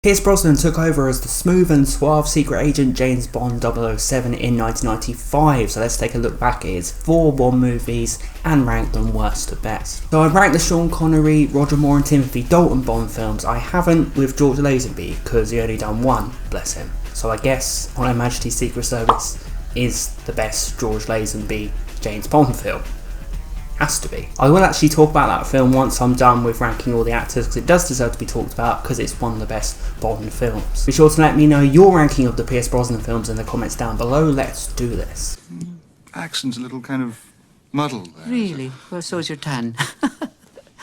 Pierce Brosnan took over as the smooth and suave secret agent James Bond 007 in 1995, so let's take a look back at his 4 Bond movies and rank them worst to best. So I've ranked the Sean Connery, Roger Moore and Timothy Dalton Bond films. I haven't with George Lazenby because he only done one, bless him. So I guess On Her Majesty's Secret Service is the best George Lazenby James Bond film. Has to be. I will actually talk about that film once I'm done with ranking all the actors, because it does deserve to be talked about because it's one of the best Bond films. Be sure to let me know your ranking of the Pierce Brosnan films in the comments down below. Let's do this. Accent's a little kind of muddled there. Really? Well, so's your tan.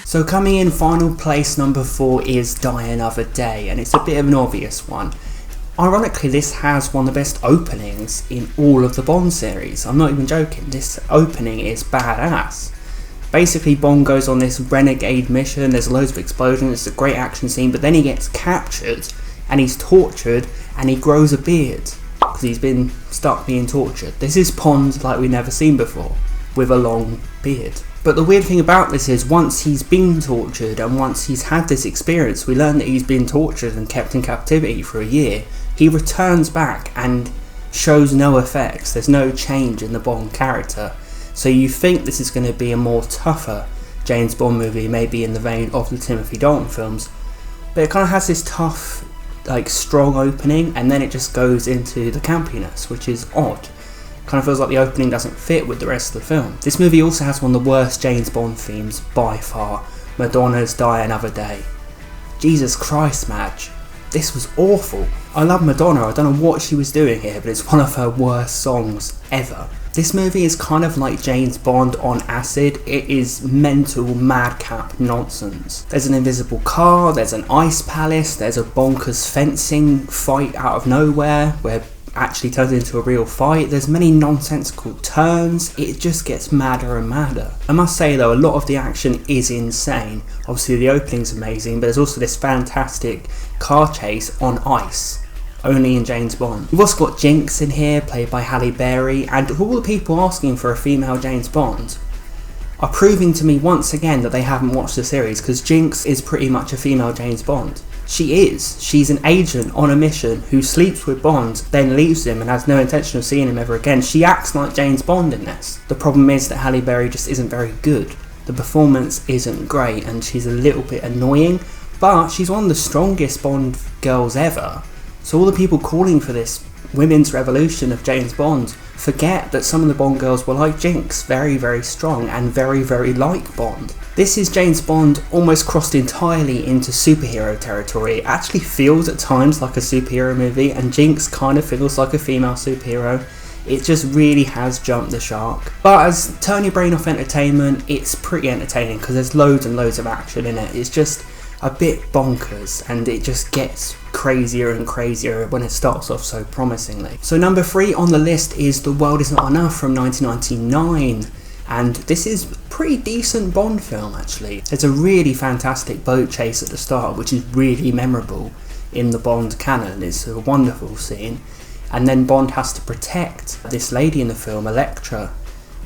So coming in final place number 4 is Die Another Day, and it's a bit of an obvious one. Ironically, this has one of the best openings in all of the Bond series. I'm not even joking, this opening is badass. Basically, Bond goes on this renegade mission, there's loads of explosions, it's a great action scene, but then he gets captured, and he's tortured, and he grows a beard, because he's been stuck being tortured. This is Bond like we've never seen before, with a long beard. But the weird thing about this is, once he's been tortured, and once he's had this experience, we learn that he's been tortured and kept in captivity for a year, he returns back and shows no effects, there's no change in the Bond character. So you think this is going to be a more tougher James Bond movie, maybe in the vein of the Timothy Dalton films, but it kind of has this tough, like, strong opening, and then it just goes into the campiness, which is odd. Kind of feels like the opening doesn't fit with the rest of the film. This movie also has one of the worst James Bond themes by far, Madonna's Die Another Day. Jesus Christ, Madge. This was awful. I love Madonna, I don't know what she was doing here, but it's one of her worst songs ever. This movie is kind of like James Bond on acid. It is mental madcap nonsense. There's an invisible car, there's an ice palace, there's a bonkers fencing fight out of nowhere where actually turns into a real fight. There's many nonsensical turns. It just gets madder and madder. I must say though, a lot of the action is insane. Obviously the opening's amazing, but there's also this fantastic car chase on ice, only in James Bond. We've also got Jinx in here, played by Halle Berry, and all the people asking for a female James Bond are proving to me once again that they haven't watched the series, because Jinx is pretty much a female James Bond. She is. She's an agent on a mission who sleeps with Bond, then leaves him and has no intention of seeing him ever again. She acts like James Bond in this. The problem is that Halle Berry just isn't very good. The performance isn't great and she's a little bit annoying, but she's one of the strongest Bond girls ever. So all the people calling for this women's revolution of James Bond forget that some of the Bond girls were like Jinx, very, very strong and very, very like Bond. This is James Bond almost crossed entirely into superhero territory. It actually feels at times like a superhero movie, and Jinx kind of feels like a female superhero. It just really has jumped the shark. But as turn your brain off entertainment, it's pretty entertaining because there's loads and loads of action in it. It's just a bit bonkers, and it just gets crazier and crazier when it starts off so promisingly. So number 3 on the list is The World Is Not Enough from 1999, and this is a pretty decent Bond film actually. There's a really fantastic boat chase at the start which is really memorable in the Bond canon. It's a wonderful scene, and then Bond has to protect this lady in the film, Electra,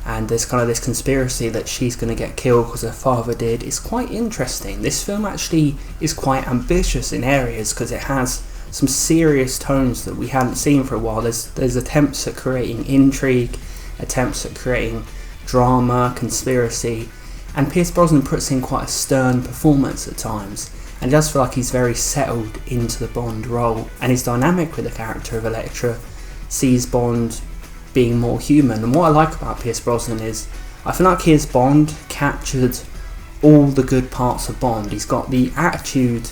and there's kind of this conspiracy that she's going to get killed because her father did. It's quite interesting. This film actually is quite ambitious in areas because it has some serious tones that we hadn't seen for a while. There's attempts at creating intrigue, attempts at creating drama, conspiracy, and Pierce Brosnan puts in quite a stern performance at times, and it does feel like he's very settled into the Bond role, and his dynamic with the character of Electra sees Bond being more human. And what I like about Pierce Brosnan is I feel like his Bond captured all the good parts of Bond. He's got the attitude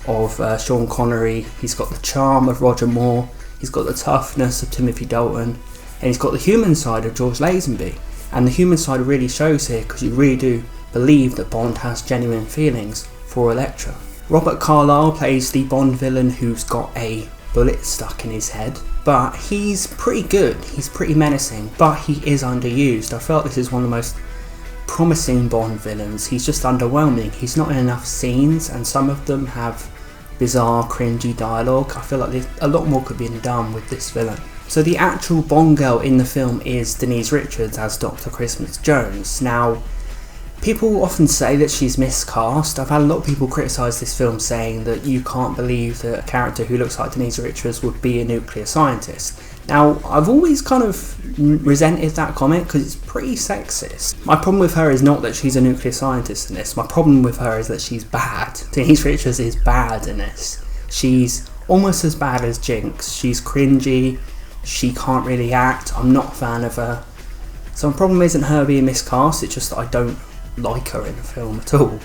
of Sean Connery, he's got the charm of Roger Moore, he's got the toughness of Timothy Dalton, and he's got the human side of George Lazenby. And the human side really shows here because you really do believe that Bond has genuine feelings for Electra. Robert Carlyle plays the Bond villain who's got a bullet stuck in his head, but he's pretty good, he's pretty menacing, but he is underused. I felt this is one of the most promising Bond villains. He's just underwhelming. He's not in enough scenes, and some of them have bizarre, cringy dialogue. I feel like a lot more could be done with this villain. So the actual Bond girl in the film is Denise Richards as Dr. Christmas Jones. Now, People often say that she's miscast. I've had a lot of people criticise this film saying that you can't believe that a character who looks like Denise Richards would be a nuclear scientist. Now, I've always kind of resented that comment because it's pretty sexist. My problem with her is not that she's a nuclear scientist in this. My problem with her is that she's bad. Denise Richards is bad in this. She's almost as bad as Jinx. She's cringy. She can't really act. I'm not a fan of her. So my problem isn't her being miscast, it's just that I don't like her in the film at all.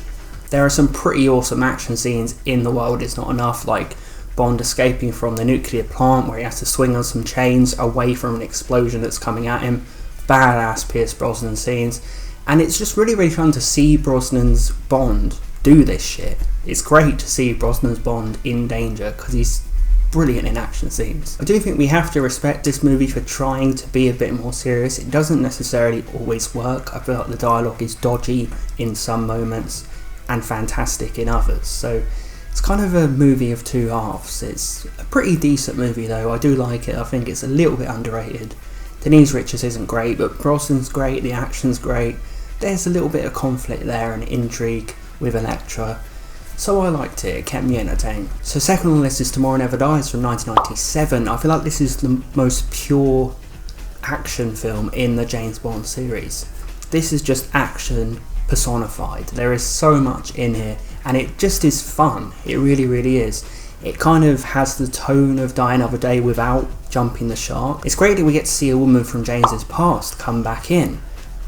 There are some pretty awesome action scenes in The World Is Not Enough, like Bond escaping from the nuclear plant where he has to swing on some chains away from an explosion that's coming at him. Badass Pierce Brosnan scenes. And it's just really, really fun to see Brosnan's Bond do this shit. It's great to see Brosnan's Bond in danger because he's brilliant in action scenes. I do think we have to respect this movie for trying to be a bit more serious. It doesn't necessarily always work. I feel like the dialogue is dodgy in some moments and fantastic in others. So it's kind of a movie of two halves. It's a pretty decent movie though. I do like it. I think it's a little bit underrated. Denise Richards isn't great, but Brosnan's great, the action's great. There's a little bit of conflict there and intrigue with Elektra. So I liked it kept me entertained. So second on the list is Tomorrow Never Dies from 1997. I feel like this is the most pure action film in the James Bond series. This is just action personified. There is so much in here and it just is fun. It really, really is. It kind of has the tone of Die Another Day without jumping the shark. It's great that we get to see a woman from James's past come back in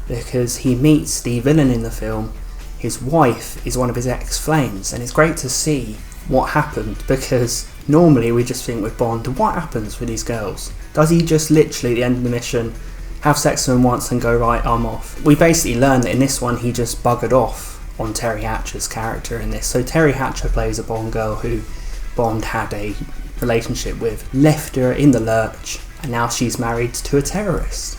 because he meets the villain in the film. His wife is one of his ex-flames, and it's great to see what happened because normally we just think with Bond, what happens with these girls? Does he just literally at the end of the mission have sex with them once and go, right, I'm off? We basically learn that in this one he just buggered off on Terry Hatcher's character in this. So Terry Hatcher plays a Bond girl who Bond had a relationship with, left her in the lurch, and now she's married to a terrorist.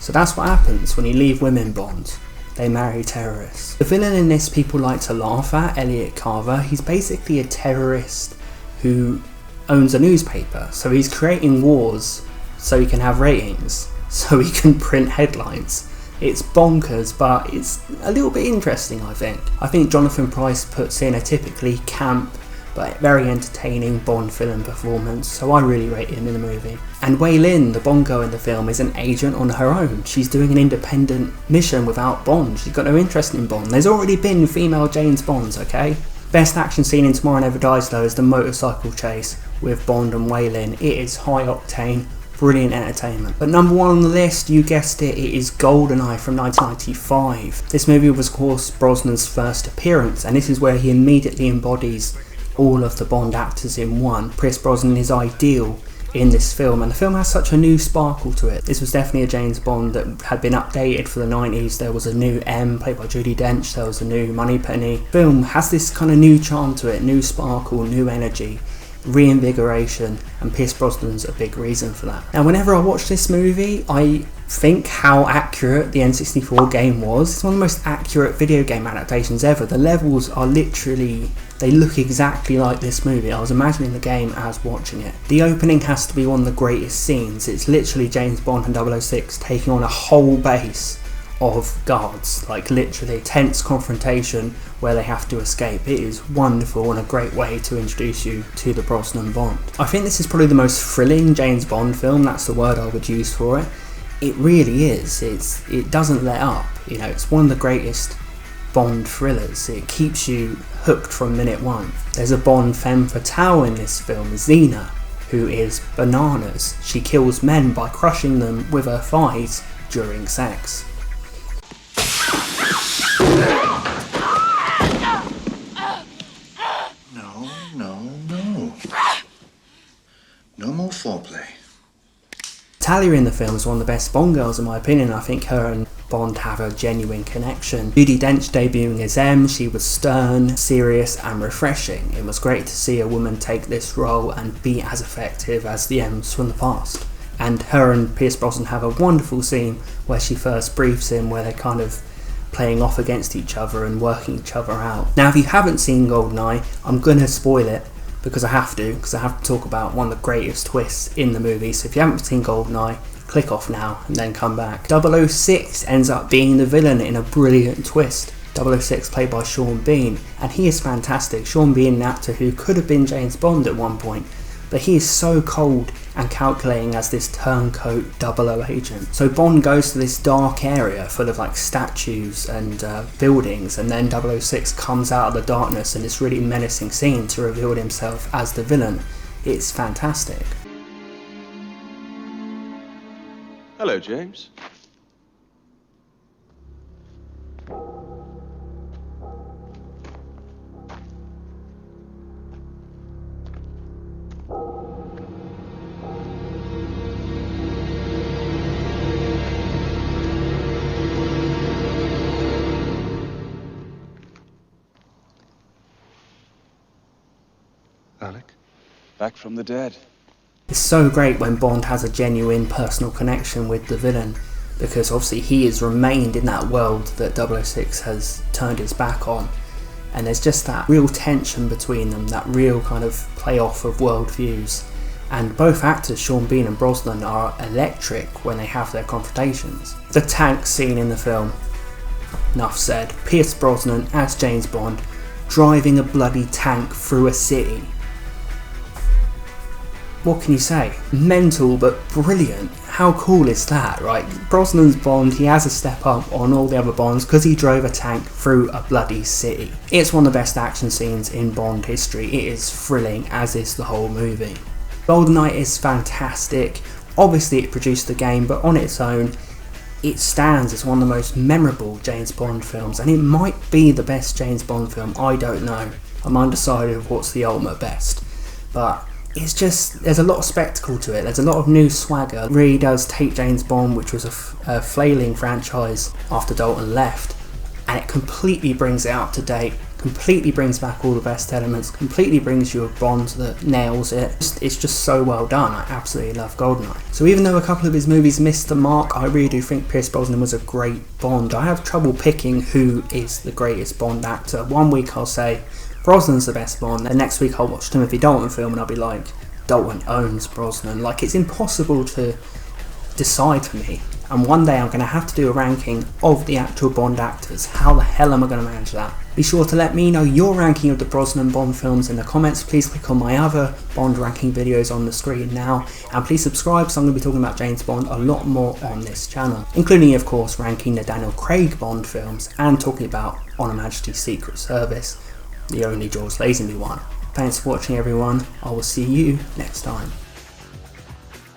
So that's what happens when you leave women Bond. They marry terrorists. The villain in this people like to laugh at, Elliot Carver. He's basically a terrorist who owns a newspaper. So he's creating wars so he can have ratings, so he can print headlines. It's bonkers, but it's a little bit interesting, I think. I think Jonathan Pryce puts in a typically camp but very entertaining Bond villain performance, so I really rate him in the movie. And Wei Lin, the Bond girl in the film, is an agent on her own. She's doing an independent mission without Bond. She's got no interest in Bond. There's already been female James Bonds, okay? Best action scene in Tomorrow Never Dies though is the motorcycle chase with Bond and Wei Lin. It is high octane, brilliant entertainment. But number one on the list, you guessed it, it is Goldeneye from 1995. This movie was of course Brosnan's first appearance, and this is where he immediately embodies all of the Bond actors in one. Pierce Brosnan is ideal in this film, and the film has such a new sparkle to it. This was definitely a James Bond that had been updated for the 90s. There was a new M played by Judi Dench, there was a new Moneypenny. The film has this kind of new charm to it, new sparkle, new energy, reinvigoration, and Pierce Brosnan's a big reason for that. Now whenever I watch this movie, I think how accurate the N64 game was. It's one of the most accurate video game adaptations ever. The levels are literally, they look exactly like this movie. I was imagining the game as watching it. The opening has to be one of the greatest scenes. It's literally James Bond and 006 taking on a whole base of guards, like literally tense confrontation where they have to escape. It is wonderful and a great way to introduce you to the Brosnan Bond. I think this is probably the most thrilling James Bond film, that's the word I would use for it. It really is. It doesn't let up, you know, it's one of the greatest Bond thrillers. It keeps you hooked from minute one. There's a Bond femme fatale in this film, Xena, who is bananas. She kills men by crushing them with her thighs during sex. No more foreplay. Talia in the film is one of the best Bond girls in my opinion. I think her and Bond have a genuine connection. Judi Dench debuting as M, she was stern, serious and refreshing. It was great to see a woman take this role and be as effective as the M's from the past. And her and Pierce Brosnan have a wonderful scene where she first briefs him, where they're kind of playing off against each other and working each other out. Now if you haven't seen Goldeneye, I'm going to spoil it because I have to talk about one of the greatest twists in the movie. So if you haven't seen Goldeneye, click off now and then come back. 006 ends up being the villain in a brilliant twist. 006 played by Sean Bean, and he is fantastic. Sean Bean, an actor who could have been James Bond at one point, but he is so cold and calculating as this turncoat 00 agent. So Bond goes to this dark area full of like statues and buildings, and then 006 comes out of the darkness in this really menacing scene to reveal himself as the villain. It's fantastic. Hello, James. Alec? Back from the dead. It's so great when Bond has a genuine personal connection with the villain, because obviously he has remained in that world that 006 has turned his back on, and there's just that real tension between them, that real kind of play off of world views. And both actors, Sean Bean and Brosnan, are electric when they have their confrontations. The tank scene in the film, enough said. Pierce Brosnan as James Bond driving a bloody tank through a city. What can you say? Mental but brilliant. How cool is that, right? Brosnan's Bond, he has a step up on all the other Bonds because he drove a tank through a bloody city. It's one of the best action scenes in Bond history. It is thrilling, as is the whole movie. Goldeneye is fantastic. Obviously it produced the game, but on its own, it stands as one of the most memorable James Bond films, and it might be the best James Bond film. I don't know. I'm undecided of what's the ultimate best. But it's just, there's a lot of spectacle to it, there's a lot of new swagger. It really does take James Bond, which was a flailing franchise after Dalton left, and it completely brings it up to date, completely brings back all the best elements, completely brings you a Bond that nails it. It's just so well done. I absolutely love Goldeneye. So even though a couple of his movies missed the mark, I really do think Pierce Brosnan was a great Bond. I have trouble picking who is the greatest Bond actor. One week I'll say Brosnan's the best Bond, and next week I'll watch Timothy Dalton film and I'll be like, Dalton owns Brosnan. Like, it's impossible to decide for me, and one day I'm going to have to do a ranking of the actual Bond actors. How the hell am I going to manage that? Be sure to let me know your ranking of the Brosnan Bond films in the comments. Please click on my other Bond ranking videos on the screen now, and please subscribe, so I'm going to be talking about James Bond a lot more on this channel, including of course ranking the Daniel Craig Bond films and talking about On Her Majesty's Secret Service, the only George Lazenby one. Thanks for watching everyone, I will see you next time.